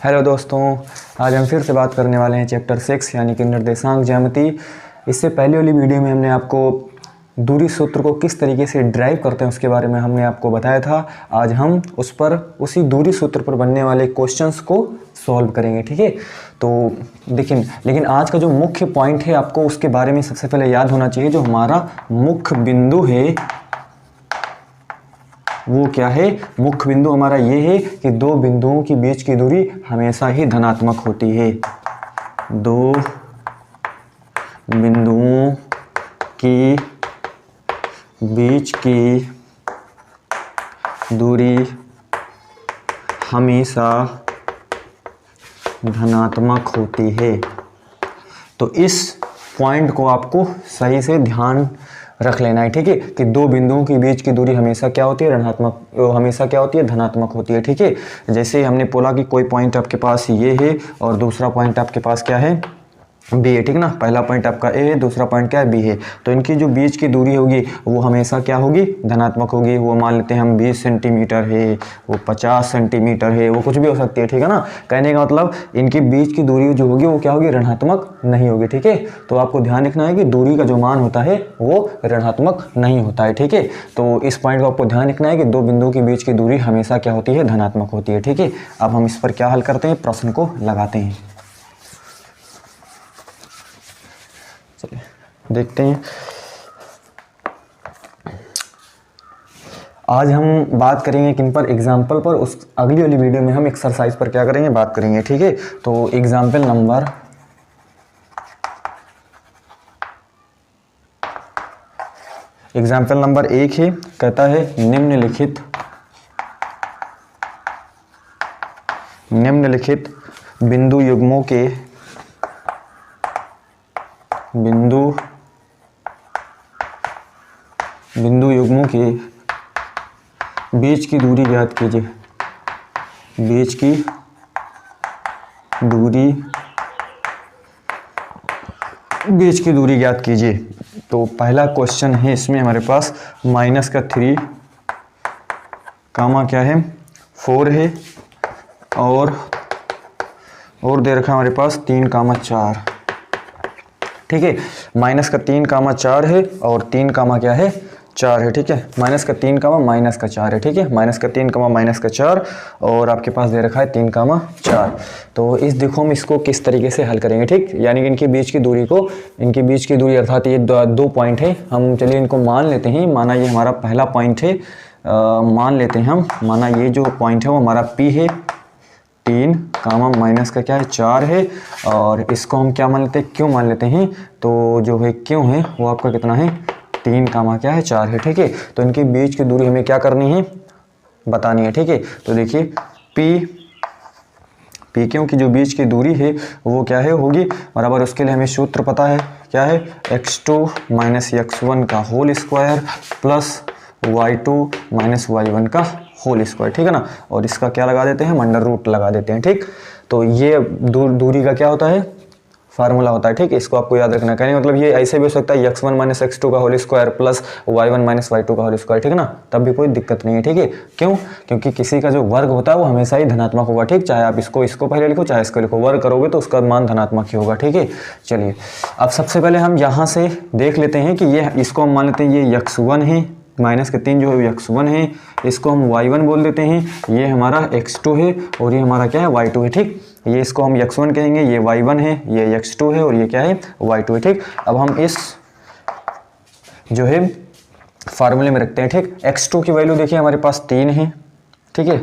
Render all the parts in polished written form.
Hello दोस्तों, आज हम फिर से बात करने वाले हैं चैप्टर 6 यानी कि निर्देशांक ज्यामिति। इससे पहले वाली वीडियो में हमने आपको दूरी सूत्र को किस तरीके से ड्राइव करते हैं उसके बारे में हमने आपको बताया था। आज हम उसी दूरी सूत्र पर बनने वाले क्वेश्चंस को सॉल्व करेंगे, ठीक है। तो देखिए, लेकिन आज का जो मुख्य पॉइंट है आपको उसके बारे में सबसे पहले याद होना चाहिए। जो हमारा मुख्य बिंदु है वो क्या है? मुख्य बिंदु हमारा ये है कि दो बिंदुओं के बीच की दूरी हमेशा ही धनात्मक होती है। दो बिंदुओं के बीच की दूरी हमेशा धनात्मक होती है। तो इस पॉइंट को आपको सही से ध्यान रख लेना है, ठीक है, कि दो बिंदुओं के बीच की दूरी हमेशा क्या होती है? हमेशा क्या होती है? धनात्मक होती है, ठीक है। जैसे हमने बोला कि कोई पॉइंट आपके पास ये है और दूसरा पॉइंट आपके पास क्या है? बी है, ठीक ना। पहला पॉइंट आपका ए है, दूसरा पॉइंट क्या है? बी है। तो इनकी जो बीच की दूरी होगी वो हमेशा क्या होगी? धनात्मक होगी। वो मान लेते हैं हम 20 सेंटीमीटर है, वो 50 सेंटीमीटर है, वो कुछ भी हो सकती है, ठीक है ना। कहने का मतलब इनकी बीच की दूरी जो होगी वो क्या होगी? ऋणात्मक नहीं होगी, ठीक है। तो आपको ध्यान रखना है कि दूरी का जो मान होता है वो ऋणात्मक नहीं होता है, ठीक है। तो इस पॉइंट को आपको ध्यान रखना है कि दो बिंदुओं के बीच की दूरी हमेशा क्या होती है? धनात्मक होती है, ठीक है। अब हम इस पर क्या हल करते हैं? प्रश्न को लगाते हैं। चलिए देखते हैं। आज हम बात करेंगे किन पर? एग्जाम्पल पर। उस अगली वाली वीडियो में हम एक्सरसाइज पर क्या करेंगे? बात करेंगे, ठीक है। तो एग्जाम्पल नंबर 1 है, कहता है निम्नलिखित बिंदु युग्मों के बीच की दूरी ज्ञात कीजिए। बीच की दूरी ज्ञात कीजिए। तो पहला क्वेश्चन है इसमें हमारे पास -3 कामा क्या है? 4 है और दे रखा है हमारे पास 3,4, ठीक है। -3,4 है और 3, क्या है? 4 है, ठीक है। -3, -4 है, ठीक है। -3, -4 और आपके पास दे रखा है 3,4। तो देखो हम इसको किस तरीके से हल करेंगे, ठीक। यानी कि इनकी बीच की दूरी अर्थात ये दो पॉइंट है। हम चलिए इनको मान लेते हैं। माना ये हमारा पहला पॉइंट है, मान लेते हैं हम। माना ये जो पॉइंट है वो हमारा P है, 3, माइनस का क्या है? 4 है। और इसको हम क्या मान लेते हैं? क्यों मान लेते हैं। तो जो है क्यों है वो आपका कितना है? 3, क्या है? 4 है, ठीक है। तो इनके बीच की दूरी हमें क्या करनी है? बतानी है, ठीक है। तो देखिए P क्यों की जो बीच की दूरी है वो क्या है? होगी बराबर, उसके लिए हमें सूत्र पता है, क्या है? x2 - x1 का whole square plus y2 - y1 का होल स्क्वायर, ठीक है ना। और इसका क्या लगा देते हैं? हम अंडर रूट लगा देते हैं, ठीक। तो ये दूरी का क्या होता है? फार्मूला होता है, ठीक। इसको आपको याद रखना है। मतलब ये ऐसे भी हो सकता है x1 - x2 का whole square plus y1 - y2 का होल स्क्वायर, ठीक है ना। तब भी कोई दिक्कत नहीं है, ठीक है। क्यों? क्योंकि किसी का जो वर्ग होता है वो हमेशा ही धनात्मक होगा, ठीक। चाहे आप इसको पहले लिखो चाहे इसको लिखो, वर्ग करोगे तो उसका मान धनात्मक ही होगा, ठीक है। चलिए अब सबसे पहले हम यहाँ से देख लेते हैं कि ये इसको हम मान लेते हैं ये x1 है, -3 जो है x1 है, इसको हम y1 बोल देते हैं। ये हमारा x2 है और ये हमारा क्या है? y2 है, ठीक। ये इसको हम x1 कहेंगे, ये y1 है, ये x2 है और ये क्या है? y2 है, ठीक। अब हम इस जो है फार्मूले में रखते हैं, ठीक। x2 की वैल्यू देखिए हमारे पास 3 है, ठीक है।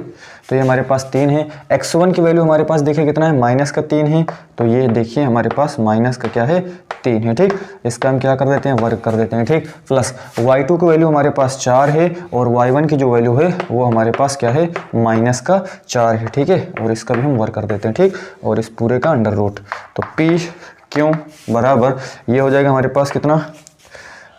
तो ये हमारे पास 3 है। x1 की वैल्यू हमारे पास देखिए कितना है? -3 है। तो ये देखिए हमारे पास क्या है? 3 है, ठीक। इसका हम क्या कर देते हैं? वर्ग कर देते हैं, ठीक। प्लस y2 की वैल्यू हमारे पास 4 है और y1 की जो वैल्यू है वो हमारे पास क्या है? -4 है, ठीक है। और इसका भी हम वर्ग कर देते हैं, ठीक। और इस पूरे का अंडर रूट। तो P क्यों बराबर ये हो जाएगा हमारे पास कितना?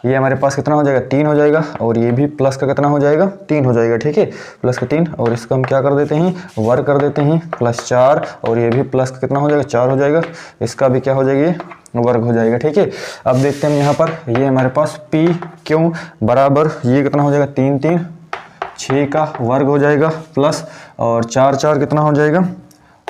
ये हमारे पास कितना हो जाएगा? 3 हो जाएगा। और ये भी प्लस का कितना हो जाएगा? 3 हो जाएगा, ठीक है। प्लस का 3 और इसका हम क्या कर देते हैं? वर्ग कर देते हैं, +4 और ये भी प्लस का कितना हो जाएगा? 4 हो जाएगा। इसका भी क्या हो जाएगी? वर्ग हो जाएगा, ठीक है। अब देखते हैं यहाँ पर ये हमारे पास P क्यों बराबर ये कितना हो जाएगा? 3, 3 6 का वर्ग हो जाएगा प्लस और 4 4 कितना हो जाएगा?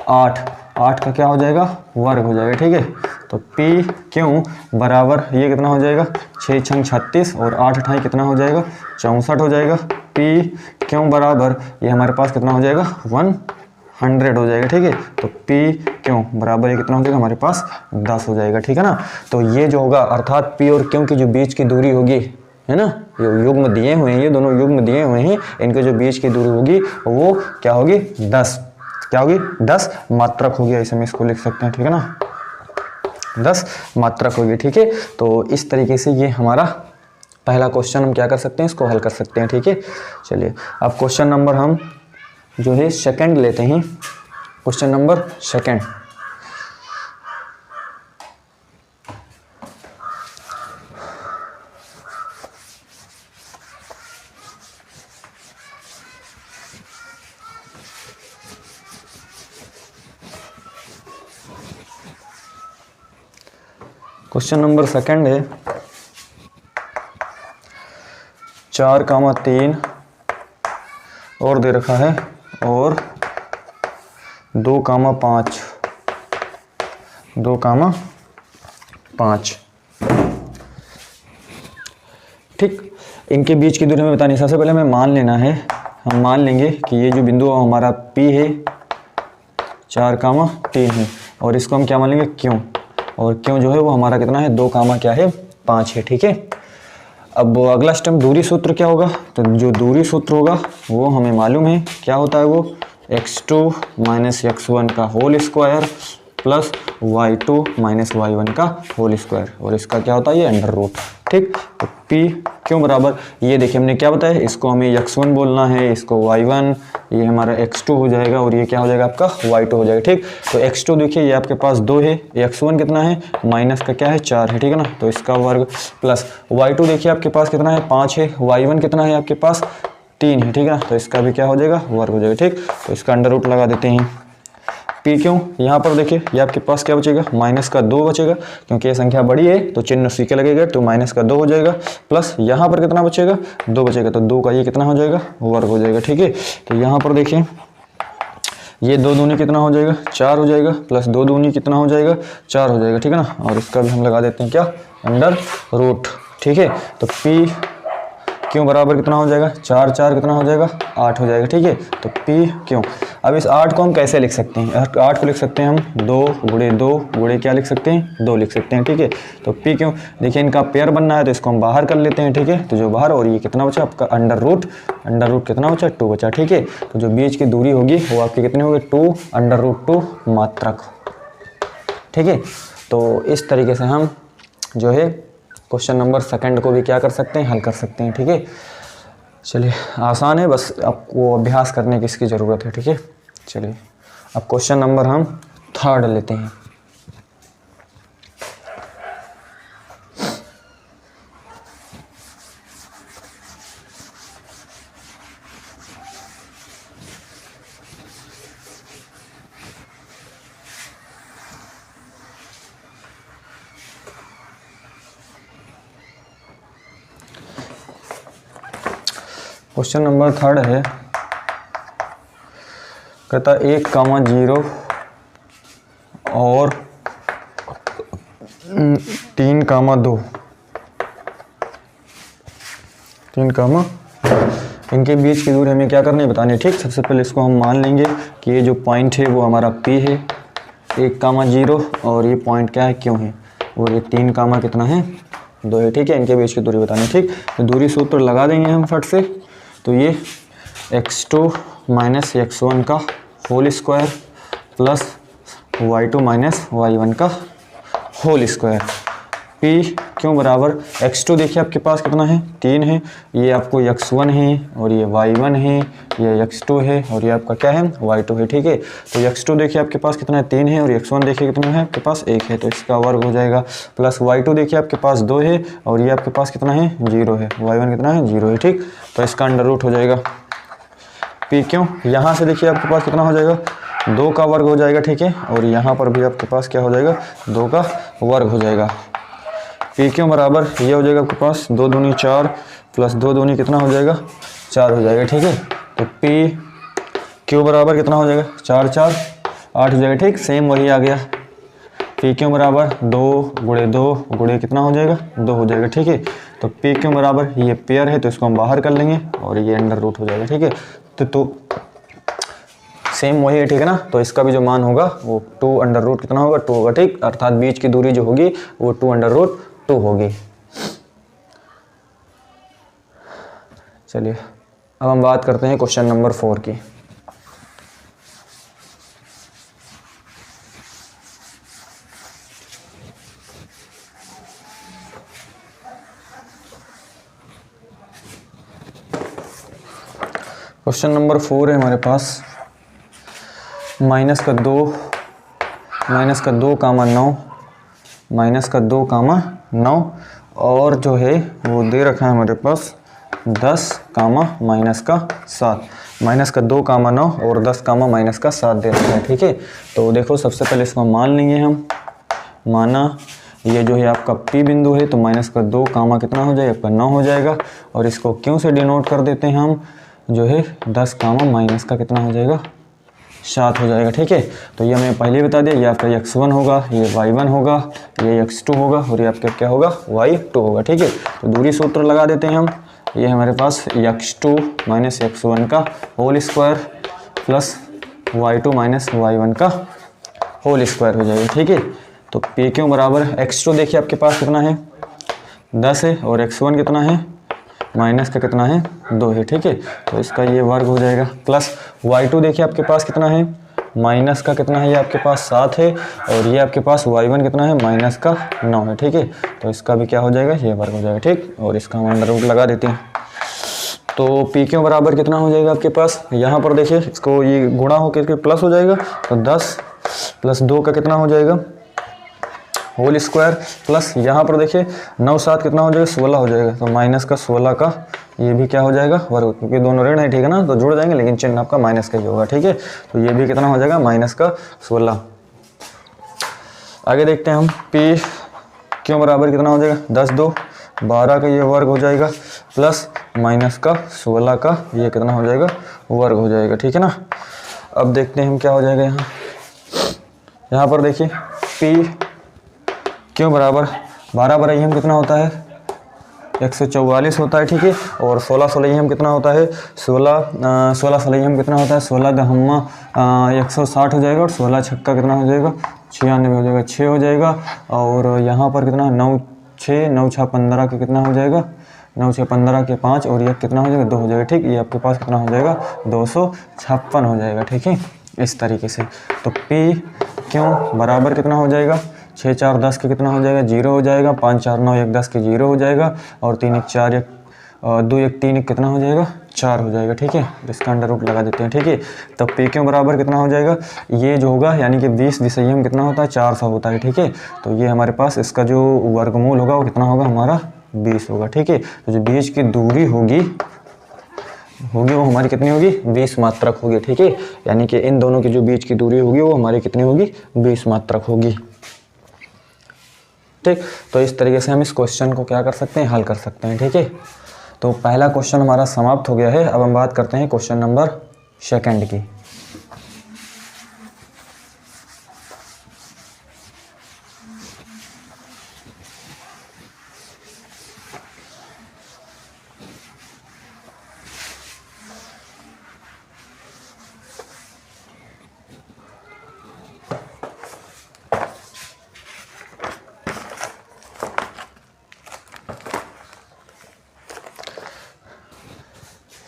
8, 8 का क्या हो जाएगा, वर्ग हो जाएगा, ठीक है। तो पी क्यों बराबर ये कितना हो जाएगा, 6 छंग 36 और 8 अठाई कितना हो जाएगा, 64 हो जाएगा। पी क्यों बराबर ये हमारे पास कितना हो जाएगा, 100 हो जाएगा, ठीक है। तो पी क्यों बराबर ये कितना हो जाएगा, हमारे पास 10 हो जाएगा, ठीक है ना। तो ये जो होगा अर्थात पी और क्यों की जो बीच की दूरी होगी, है ना, ये युग्म दिए हुए हैं, ये दोनों युग्म दिए हुए हैं, इनके जो बीच की दूरी होगी वो क्या होगी, 10, क्या होगी, 10 मात्रक होगी, ऐसे में इसको लिख सकते हैं, ठीक है ना, 10 मात्रक होगी, ठीक है। तो इस तरीके से ये हमारा पहला क्वेश्चन हम क्या कर सकते हैं, इसको हल कर सकते हैं, ठीक है। चलिए अब क्वेश्चन नंबर हम जो है सेकंड लेते हैं, question number second. Question number second है 4,3 और दे रखा है और 2,5 ठीक। इनके बीच की दूरी हमें बतानी। सबसे पहले हमें मान लेना है, हम मान लेंगे कि ये जो बिंदु हमारा P है 4,3 है और इसको हम क्या मान लेंगे, क्यों, और क्यों जो है वो हमारा कितना है, 2, क्या है, 5 है, ठीक है। अब अगला स्टेप दूरी सूत्र क्या होगा, तो जो दूरी सूत्र होगा वो हमें मालूम है, क्या होता है वो, x2 माइनस x1 का whole square plus y2 minus y1 का होल स्क्वायर, और इसका क्या होता है, ये अंडर रूट, ठीक। तो P क्यों बराबर, ये देखिए हमने क्या बताया, इसको हमें x1 बोलना है, इसको y1, ये हमारा x2 हो जाएगा और ये क्या हो जाएगा आपका y2 हो जाएगा, ठीक। तो x2 देखिए ये आपके पास 2 है, x1 कितना है, माइनस का क्या है 4 है, ठीक है ना, तो इसका वर्ग प्लस y2 देखिए आपके पास कितना है 5 है, y1 कितना है आपके पास 3 है, ठीक है ना, तो इसका भी क्या हो जाएगा, वर्ग हो जाएगा, ठीक। तो इसका अंडर रूट लगा देते हैं। P क्यों, यहाँ पर देखिए ये आपके पास क्या बचेगा, माइनस का 2 बचेगा, क्योंकि ये संख्या बड़ी है तो चिन्ह सीके लगेगा, तो माइनस का 2 हो जाएगा, प्लस यहाँ पर कितना बचेगा, 2 बचेगा, तो 2 का ये कितना हो जाएगा, वर्ग हो जाएगा, ठीक है। तो यहाँ पर देखिए ये 2 दूनी कितना हो जाएगा, 4 हो जाएगा, प्लस 2 दूनी कितना हो जाएगा, 4 हो जाएगा, ठीक है ना, और इसका भी हम लगा देते हैं क्या, अंडर रूट, ठीक है। तो P क्यों बराबर कितना हो जाएगा, 4 4 कितना हो जाएगा, 8 हो जाएगा, ठीक है। तो P क्यों, अब इस 8 को हम कैसे लिख सकते हैं, 8 को लिख सकते हैं हम 2 गुणे 2 गुणे क्या लिख सकते हैं, 2 लिख सकते हैं, ठीक है। तो P क्यों, देखिए इनका पेयर बनना है तो इसको हम बाहर कर लेते हैं, ठीक है। तो जो बाहर, और ये कितना बचा आपका अंडर रूट कितना बचा, 2 बचा, ठीक है। तो जो बीच की दूरी होगी वो आपकी कितनी होगी, 2 अंडर रूट 2 मात्रक, ठीक है। तो इस तरीके से हम जो है क्वेश्चन नंबर सेकंड को भी क्या कर सकते हैं, हल कर सकते हैं, ठीक है। चलिए आसान है, बस आपको अभ्यास करने की इसकी ज़रूरत है, ठीक है। चलिए अब क्वेश्चन नंबर हम थर्ड लेते हैं। क्वेश्चन नंबर थर्ड है, कहता 1,0 और 3,2 इनके बीच की दूरी हमें क्या करनी है, बतानी है, ठीक। सबसे पहले इसको हम मान लेंगे कि ये जो पॉइंट है वो हमारा P है 1,0 और ये पॉइंट क्या है, क्यों है, और ये 3, कितना है, 2 है, ठीक है। इनके बीच की दूरी बतानी है, ठीक। तो दूरी सूत्र लगा देंगे हम फट से। तो ये x2 माइनस x1 का whole square plus y2 minus y1 का होल स्क्वायर, P क्यों बराबर x2 देखिए आपके पास कितना है, 3 है, ये आपको x1 है और ये y1 है, ये x2 है और ये आपका क्या है, y2 है, ठीक है। तो x2 देखिए आपके पास कितना है, 3 है, और x1 देखिए कितना है आपके पास, 1 है, तो इसका वर्ग हो जाएगा, प्लस y2 देखिए आपके पास 2 है और ये आपके पास कितना है, 0 है, y1 कितना है, 0 है, ठीक। तो इसका अंडर रूट हो जाएगा। P क्यों, यहाँ से देखिए आपके पास कितना हो जाएगा, 2 का वर्ग हो जाएगा, ठीक है, और यहाँ पर भी आपके पास क्या हो जाएगा, 2 का वर्ग हो जाएगा। P क्यों बराबर ये हो जाएगा आपके पास 2 दूनी 4 प्लस 2 दूनी कितना हो जाएगा, 4 हो जाएगा, ठीक है। तो P क्यों बराबर कितना हो जाएगा, 4 4 8 हो जाएगा। ठीक, सेम वही आ गया। पी क्यू बराबर 2 गुणे 2 गुणे कितना हो जाएगा 2 हो जाएगा। ठीक है, तो पी क्यू बराबर ये पेयर है तो इसको हम बाहर कर लेंगे और ये अंडर रूट हो जाएगा। ठीक है, तो सेम वही है। ठीक है ना, तो इसका भी जो मान होगा वो 2 अंडर रूट कितना होगा 2 होगा। ठीक, अर्थात बीच की दूरी जो होगी वो 2 अंडर रूट 2 होगी। चलिए अब हम बात करते हैं क्वेश्चन नंबर 4 की। क्वेश्चन नंबर 4 है हमारे पास माइनस का 2 कामा 9 माइनस का 2 कामा 9 और जो है वो दे रखा है हमारे पास 10 कामा माइनस का 7। माइनस का 2 कामा 9 और 10 कामा माइनस का 7 दे रखा है। ठीक है, तो देखो सबसे पहले इसको मान लेंगे हम। माना ये जो है आपका P बिंदु है तो माइनस का 2 कामा कितना हो जाएगा आपका 9 हो जाएगा और इसको क्यों से डिनोट कर देते हैं हम, जो है 10 कामा माइनस का कितना हो जाएगा 7 हो जाएगा। ठीक है, तो ये हमें पहले बता दिया, ये आपका x1 होगा, ये y1 होगा, ये x2 होगा और ये आपका क्या होगा y2 होगा। ठीक है, तो दूरी सूत्र लगा देते हैं हम। ये हमारे पास x2 माइनस x1 का whole square plus y2 minus y1 का होल स्क्वायर हो जाएगा। ठीक है, तो पी क्यू बराबर x2 देखिए आपके पास कितना है 10 है और x1 कितना है माइनस का कितना है 2 है। ठीक है, तो इसका ये वर्ग हो जाएगा प्लस y2 देखिए आपके पास कितना है माइनस का कितना है, ये आपके पास 7 है और ये आपके पास y1 कितना है माइनस का 9 है। ठीक है, तो इसका भी क्या हो जाएगा ये वर्ग हो जाएगा। ठीक, और इसका हम अंडर रूट लगा देते हैं। तो पी क्यू बराबर कितना हो जाएगा आपके पास, यहाँ पर देखिए इसको ये गुणा होकर प्लस हो जाएगा तो 10 प्लस 2 का कितना हो जाएगा होल स्क्वायर प्लस यहाँ पर देखिए 9 7 कितना हो जाएगा 16 हो जाएगा तो माइनस का 16 का ये भी क्या हो जाएगा वर्ग, क्योंकि दोनों ऋण है। ठीक है ना, तो जुड़ जाएंगे लेकिन चिन्ह आपका माइनस का ही होगा। ठीक है, तो ये भी कितना हो जाएगा माइनस का 16। आगे देखते हैं हम पी क्यों बराबर कितना हो जाएगा 10 2 12 का ये वर्ग हो जाएगा प्लस माइनस का 16 का ये कितना हो जाएगा वर्ग हो जाएगा। ठीक है ना, अब देखते हैं हम क्या हो जाएगा यहाँ पर देखिए पी क्यों बराबर 12 बराबर हम कितना होता है 144 होता है। ठीक है, और 16 16 हम कितना होता है 16 16 हम कितना होता है 16 दहम्मा 160 हो जाएगा और 16 छक्का कितना हो जाएगा 96 हो जाएगा 6 हो जाएगा। और यहाँ पर कितना 9 6 9 6 15 के कितना हो जाएगा 9 6 15 के 5 और ये कितना हो जाएगा 2 हो जाएगा। ठीक, ये आपके पास कितना हो जाएगा 256 हो जाएगा। ठीक है, इस तरीके से। तो पी क्यों बराबर कितना हो जाएगा 6 4 10 के कितना हो जाएगा 0 हो जाएगा, 5 4 9 1 10 के 0 हो जाएगा और 3 1 4 1 2 1 3 1 कितना हो जाएगा 4 हो जाएगा। ठीक है, इसका अंडर रूट लगा देते हैं। ठीक है, तो पी क्यों बराबर कितना हो जाएगा ये जो होगा यानी कि 20 विषयम कितना होता है 400 होता है। ठीक है, तो ये हमारे पास इसका जो वर्गमूल होगा वो कितना होगा हमारा 20 होगा। ठीक है, तो जो बीच की दूरी होगी वो हमारी कितनी होगी 20 मात्रक होगी। ठीक है, यानी कि इन दोनों की जो बीच की दूरी होगी वो हमारी कितनी होगी 20 मात्रक होगी। ठीक, तो इस तरीके से हम इस क्वेश्चन को क्या कर सकते हैं हल कर सकते हैं। ठीक है, तो पहला क्वेश्चन हमारा समाप्त हो गया है। अब हम बात करते हैं क्वेश्चन नंबर 2 की।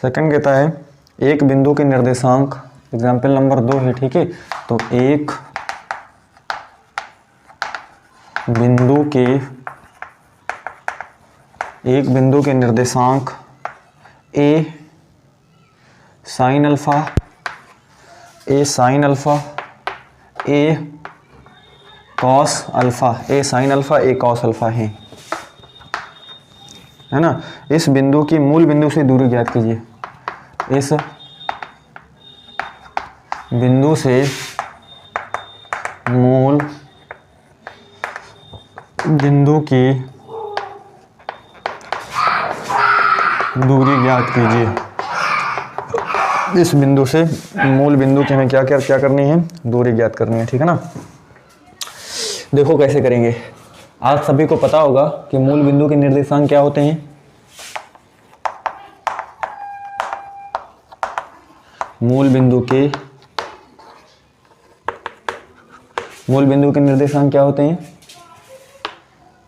सेकंड कहता है एक बिंदु के निर्देशांक, एग्जाम्पल नंबर 2 है। ठीक है, तो एक बिंदु के निर्देशांक ए साइन अल्फा ए कॉस अल्फा है ना। इस बिंदु की मूल बिंदु से दूरी ज्ञात कीजिए। इस बिंदु से मूल बिंदु की दूरी ज्ञात कीजिए। इस बिंदु से मूल बिंदु की हमें क्या करनी है, दूरी ज्ञात करनी है, ठीक है ना। देखो कैसे करेंगे। आज सभी को पता होगा कि मूल बिंदु के निर्देशांक क्या होते हैं। मूल बिंदु के निर्देशांक क्या होते हैं,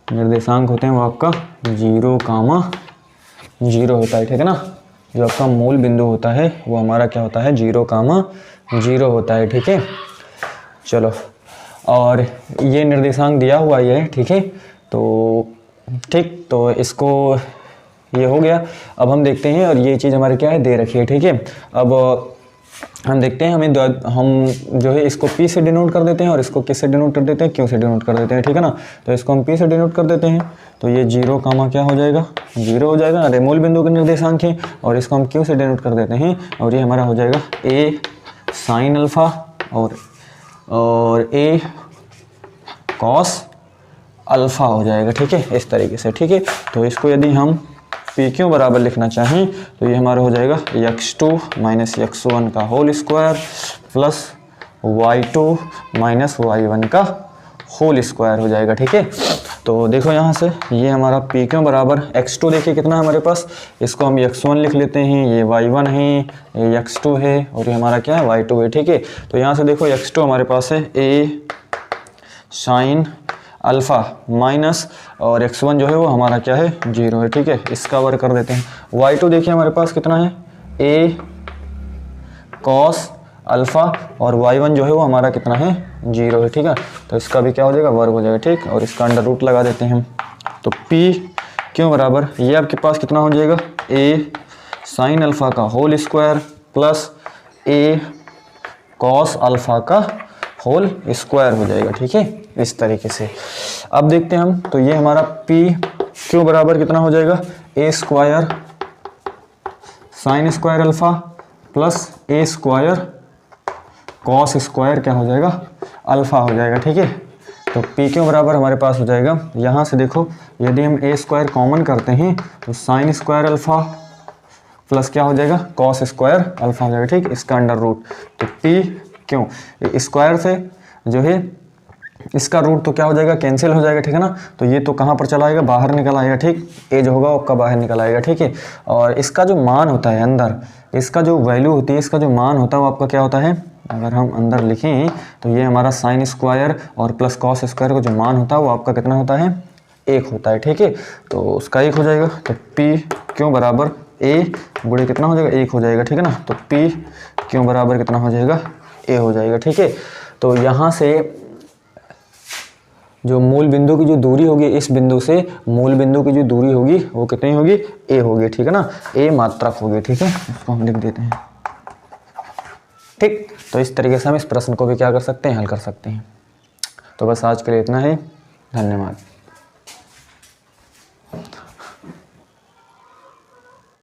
निर्देशांक होते हैं वो आपका 0,0 होता है, ठीक है ना। जो आपका मूल बिंदु होता है वो हमारा क्या होता है, 0,0 होता है, ठीक है। चलो, और ये निर्देशांक दिया हुआ ये है, ठीक है। तो इसको ये हो गया। अब हम देखते हैं, और ये चीज़ हमारे क्या है, दे रखी है, ठीक है। अब हम देखते हैं, हम जो है इसको P से डिनोट कर देते हैं और इसको किस से डिनोट कर देते हैं, Q से डिनोट कर देते हैं, ठीक है ना। तो इसको हम P से डिनोट कर देते हैं, तो ये 0, क्या हो जाएगा, 0 हो जाएगा। अरे मूल बिंदु के निर्देशांक है, और इसको हम Q से डिनोट कर देते हैं, और ये हमारा हो जाएगा A sin अल्फ़ा और A cos अल्फ़ा हो जाएगा, ठीक है, इस तरीके से, ठीक है। तो इसको यदि हम PQ बराबर लिखना चाहें तो ये हमारा हो जाएगा x2 माइनस x1 का whole square plus y2 minus y1 का होल स्क्वायर हो जाएगा, ठीक है। तो देखो यहाँ से ये हमारा PQ बराबर x2 देखिए कितना हमारे पास, इसको हम x1 लिख लेते हैं, ये y1 है, ये x2 है, और ये हमारा क्या है, y2 है, ठीक है। तो यहाँ से देखो x2 हमारे पास है A sin अल्फ़ा माइनस, और x1 जो है वो हमारा क्या है, 0 है, ठीक है। इसका वर्ग कर देते हैं। y2 देखिए हमारे पास कितना है, A cos अल्फ़ा, और y1 जो है वो हमारा कितना है, 0 है, ठीक है। तो इसका भी क्या हो जाएगा, वर्ग हो जाएगा, ठीक। और इसका अंडर रूट लगा देते हैं हम। तो PQ बराबर ये आपके पास कितना हो जाएगा, A sin अल्फ़ा का whole square plus A cos alpha का होल स्क्वायर हो जाएगा, ठीक है, इस तरीके से। अब देखते हैं हम, तो ये हमारा PQ बराबर कितना हो जाएगा, A square sine square alpha plus A square cos square क्या हो जाएगा, अल्फ़ा हो जाएगा, ठीक है। तो PQ बराबर हमारे पास हो जाएगा, यहाँ से देखो यदि हम A स्क्वायर कॉमन करते हैं तो साइन स्क्वायर अल्फ़ा प्लस क्या हो जाएगा, कॉस स्क्वायर अल्फ़ा हो जाएगा, ठीक। इसका अंडर रूट, तो PQ स्क्वायर से जो है इसका रूट तो क्या हो जाएगा, कैंसिल हो जाएगा, ठीक है ना। तो ये तो कहाँ पर चला आएगा, बाहर निकल आएगा, ठीक। ए जो होगा आपका बाहर निकल आएगा, ठीक है। और इसका जो मान होता है अंदर, इसका जो वैल्यू होती है, इसका जो मान होता है वो आपका क्या होता है, अगर हम अंदर लिखें तो ये हमारा साइन स्क्वायर और प्लस कॉस स्क्वायर का जो मान होता है वो आपका कितना होता है, 1 होता है, ठीक है। तो उसका 1 हो जाएगा। तो PQ बराबर A गुणे कितना हो जाएगा, 1 हो जाएगा, ठीक है ना। तो PQ बराबर कितना हो जाएगा, A हो जाएगा, ठीक है। तो यहाँ से जो मूल बिंदु की जो दूरी होगी, इस बिंदु से मूल बिंदु की जो दूरी होगी वो कितनी होगी, A होगी, ठीक है ना। A मात्रक होगी, ठीक है। इसको हम लिख देते हैं, ठीक। तो इस तरीके से हम इस प्रश्न को भी क्या कर सकते हैं, हल कर सकते हैं। तो बस आज के लिए इतना ही, धन्यवाद।